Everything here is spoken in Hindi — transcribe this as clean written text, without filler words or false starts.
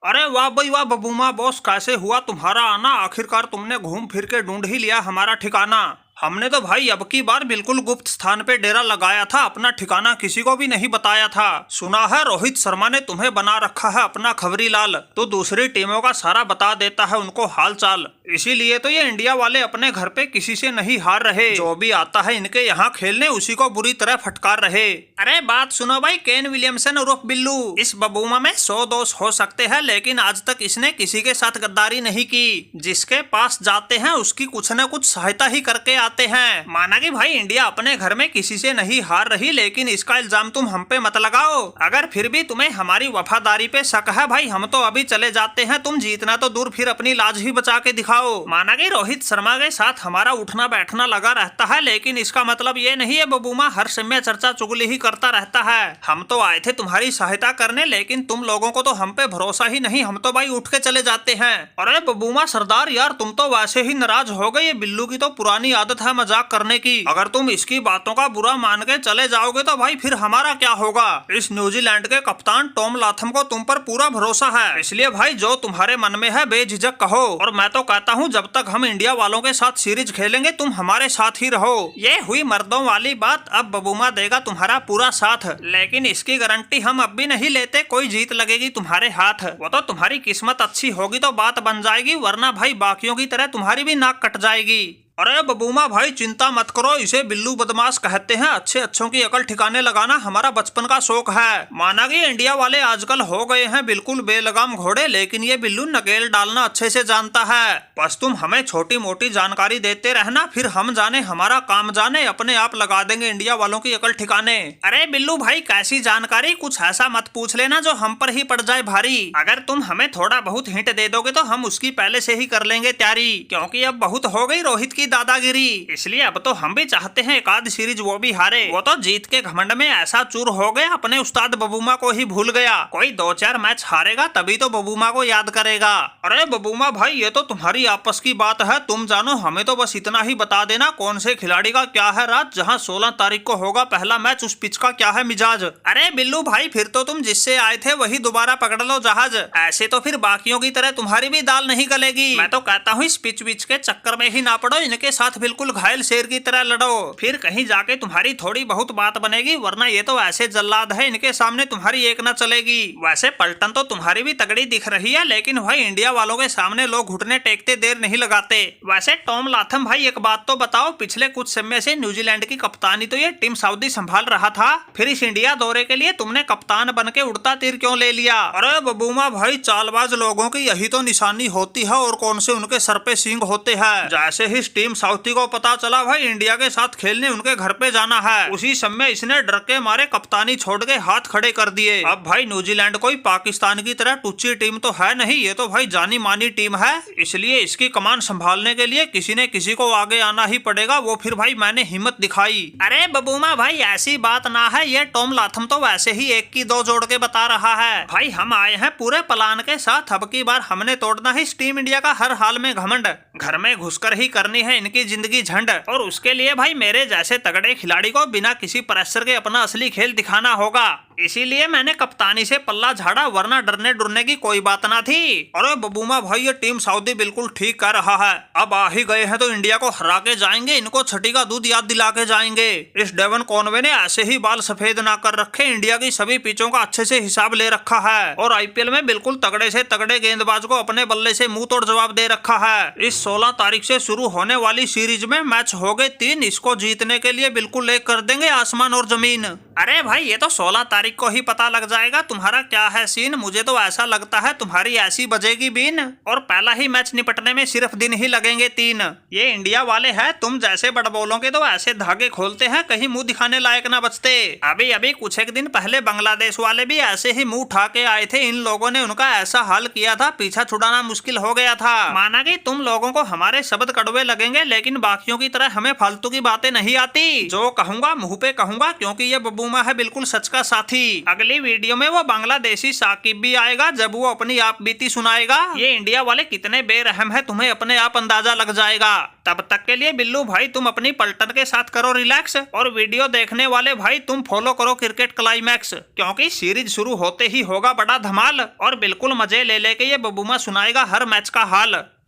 अरे वाह भाई वाह बबूमा बॉस, कैसे हुआ तुम्हारा आना? आखिरकार तुमने घूम फिर के ढूंढ ही लिया हमारा ठिकाना। हमने तो भाई अब की बार बिल्कुल गुप्त स्थान पे डेरा लगाया था, अपना ठिकाना किसी को भी नहीं बताया था। सुना है रोहित शर्मा ने तुम्हें बना रखा है अपना खबरी लाल, तो दूसरी टीमों का सारा बता देता है उनको हाल चाल। इसीलिए तो ये इंडिया वाले अपने घर पे किसी से नहीं हार रहे। जो भी आता है इनके यहाँ खेलने उसी को बुरी तरह फटकार रहे। अरे बात सुनो भाई, केन विलियमसन उर्फ बिल्लू, इस बबूमा में 100 दोष हो सकते हैं, लेकिन आज तक इसने किसी के साथ गद्दारी नहीं की। जिसके पास जाते हैं उसकी कुछ न कुछ सहायता ही करके आते हैं। माना कि भाई इंडिया अपने घर में किसी से नहीं हार रही, लेकिन इसका इल्जाम तुम हम पे मत लगाओ। अगर फिर भी तुम्हें हमारी वफादारी पे शक है भाई, हम तो अभी चले जाते हैं। तुम जीतना तो दूर, फिर अपनी लाज ही बचा के दिखाओ। माना कि रोहित शर्मा के साथ हमारा उठना बैठना लगा रहता है, लेकिन इसका मतलब ये नहीं है बबूमा हर समय चर्चा चुगली ही करता रहता है। हम तो आए थे तुम्हारी सहायता करने, लेकिन तुम लोगों को तो हम पे भरोसा ही नहीं, हम तो भाई उठ के चले जाते हैं। अरे बबूमा सरदार यार, तुम तो वैसे ही नाराज हो गए। ये बिल्लू की तो पुरानी आदत है मजाक करने की। अगर तुम इसकी बातों का बुरा मान के चले जाओगे तो भाई फिर हमारा क्या होगा? इस न्यूजीलैंड के कप्तान टॉम लाथम को तुम पर पूरा भरोसा है, इसलिए भाई जो तुम्हारे मन में है बेझिझक कहो। और मैं तो कहता हूँ जब तक हम इंडिया वालों के साथ सीरीज खेलेंगे तुम हमारे साथ ही रहो। ये हुई मर्दों वाली बात। अब बबूमा देगा तुम्हारा पूरा साथ, लेकिन इसकी गारंटी हम अब भी नहीं लेते कोई जीत लगेगी तुम्हारे हाथ। वो तो तुम्हारी किस्मत अच्छी होगी तो बात बन जाएगी, वरना भाई बाकियों की तरह तुम्हारी भी नाक कट जाएगी। अरे बबूमा भाई चिंता मत करो, इसे बिल्लू बदमाश कहते हैं। अच्छे अच्छों की अकल ठिकाने लगाना हमारा बचपन का शौक है। माना कि इंडिया वाले आजकल हो गए हैं बिल्कुल बेलगाम घोड़े, लेकिन ये बिल्लू नकेल डालना अच्छे से जानता है। बस तुम हमें छोटी मोटी जानकारी देते रहना, फिर हम जाने हमारा काम जाने, अपने आप लगा देंगे इंडिया वालों की अकल ठिकाने। अरे बिल्लू भाई कैसी जानकारी? कुछ ऐसा मत पूछ लेना जो हम पर ही पड़ जाए भारी। अगर तुम हमें थोड़ा बहुत हिंट दे दोगे तो हम उसकी पहले से ही कर लेंगे तैयारी, क्योंकि अब बहुत हो गई रोहित की दादागिरी। इसलिए अब तो हम भी चाहते हैं एक आध सीरीज वो भी हारे। वो तो जीत के घमंड में ऐसा चूर हो गया अपने उस्ताद बबूमा को ही भूल गया। कोई 2-4 मैच हारेगा तभी तो बबूमा को याद करेगा। अरे बबूमा भाई ये तो तुम्हारी आपस की बात है, तुम जानो, हमें तो बस इतना ही बता देना कौन से खिलाड़ी का क्या है राज। जहाँ 16 तारीख को होगा पहला मैच, उस पिच का क्या है मिजाज। अरे बिल्लू भाई फिर तो तुम जिससे आए थे वही दोबारा पकड़ लो जहाज। ऐसे तो फिर बाकियों की तरह तुम्हारी भी दाल नहीं गलेगी। मैं तो कहता हूँ इस पिच विच के चक्कर में ही ना पड़ो, इनके साथ बिल्कुल घायल शेर की तरह लड़ो, फिर कहीं जाके तुम्हारी थोड़ी बहुत बात बनेगी। वरना ये तो ऐसे जल्लाद है, इनके सामने तुम्हारी एक न चलेगी। वैसे पलटन तो तुम्हारी भी तगड़ी दिख रही है, लेकिन भाई इंडिया वालों के सामने लोग घुटने टेकते देर नहीं लगाते। वैसे टॉम लाथम भाई एक बात तो बताओ, पिछले कुछ समय से न्यूजीलैंड की कप्तानी तो ये टीम सऊदी संभाल रहा था, फिर इस इंडिया दौरे के लिए तुमने कप्तान बन के उड़ता तीर क्यों ले लिया? अरे बबूमा भाई चालबाज लोगों की यही तो निशानी होती है, और कौन से उनके सर पे सींग होते हैं। जैसे ही टीम साउथी को पता चला भाई इंडिया के साथ खेलने उनके घर पे जाना है, उसी समय इसने डर के मारे कप्तानी छोड़ के हाथ खड़े कर दिए। अब भाई न्यूजीलैंड कोई पाकिस्तान की तरह टुच्ची टीम तो है नहीं, ये तो भाई जानी मानी टीम है, इसलिए इसकी कमान संभालने के लिए किसी ने किसी को आगे आना ही पड़ेगा। वो फिर भाई मैंने हिम्मत दिखाई। अरे बबूमा भाई ऐसी बात ना है, ये टॉम लाथम तो वैसे ही एक की दो जोड़ के बता रहा है। भाई हम आए हैं पूरे प्लान के साथ, अब की बार हमने तोड़ना है इस टीम इंडिया का हर हाल में घमंड। घर में घुसकर ही करनी है इनकी जिंदगी झंड, और उसके लिए भाई मेरे जैसे तगड़े खिलाड़ी को बिना किसी प्रेशर के अपना असली खेल दिखाना होगा। इसीलिए मैंने कप्तानी से पल्ला झाड़ा, वरना डरने डरने की कोई बात ना थी। अरे बबूमा भाई ये टीम सऊदी बिल्कुल ठीक कर रहा है, अब आ ही गए हैं तो इंडिया को हरा के जाएंगे, इनको छठी का दूध याद दिला के जाएंगे। इस डेवन कॉनवे ने ऐसे ही बाल सफेद ना कर रखे, इंडिया की सभी पिचों का अच्छे से हिसाब ले रखा है, और आईपीएल में बिल्कुल तगड़े से तगड़े गेंदबाज को अपने बल्ले से मुंह तोड़ जवाब दे रखा है। इस 16 तारीख से शुरू होने वाली सीरीज में मैच हो गए 3, इसको जीतने के लिए बिल्कुल एक कर देंगे आसमान और जमीन। अरे भाई ये तो 16 तारीख को ही पता लग जाएगा तुम्हारा क्या है सीन। मुझे तो ऐसा लगता है तुम्हारी ऐसी बजेगी बीन, और पहला ही मैच निपटने में सिर्फ दिन ही लगेंगे 3। ये इंडिया वाले हैं, तुम जैसे बड़बोलों के तो ऐसे धागे खोलते हैं कहीं मुंह दिखाने लायक ना बचते। अभी अभी कुछ एक दिन पहले बांग्लादेश वाले भी ऐसे ही मुंह उठा के आए थे, इन लोगों ने उनका ऐसा हाल किया था पीछा छुड़ाना मुश्किल हो गया था। माना कि तुम लोगों को हमारे शब्द कड़वे लगेंगे, लेकिन बाकियों की तरह हमें फालतू की बातें नहीं आती। जो कहूंगा मुंह पे कहूंगा, क्योंकि ये बब्बू बबूमा है बिल्कुल सच का साथी। अगली वीडियो में वो बांग्लादेशी साकिब भी आएगा जब वो अपनी आप बीती सुनाएगा। ये इंडिया वाले कितने बेरहम है तुम्हें अपने आप अंदाजा लग जाएगा। तब तक के लिए बिल्लू भाई तुम अपनी पलटन के साथ करो रिलैक्स, और वीडियो देखने वाले भाई तुम फॉलो करो क्रिकेट क्लाइमैक्स, क्योंकि सीरीज शुरू होते ही होगा बड़ा धमाल और बिल्कुल मजे ले लेके ये बबूमा सुनाएगा हर मैच का हाल।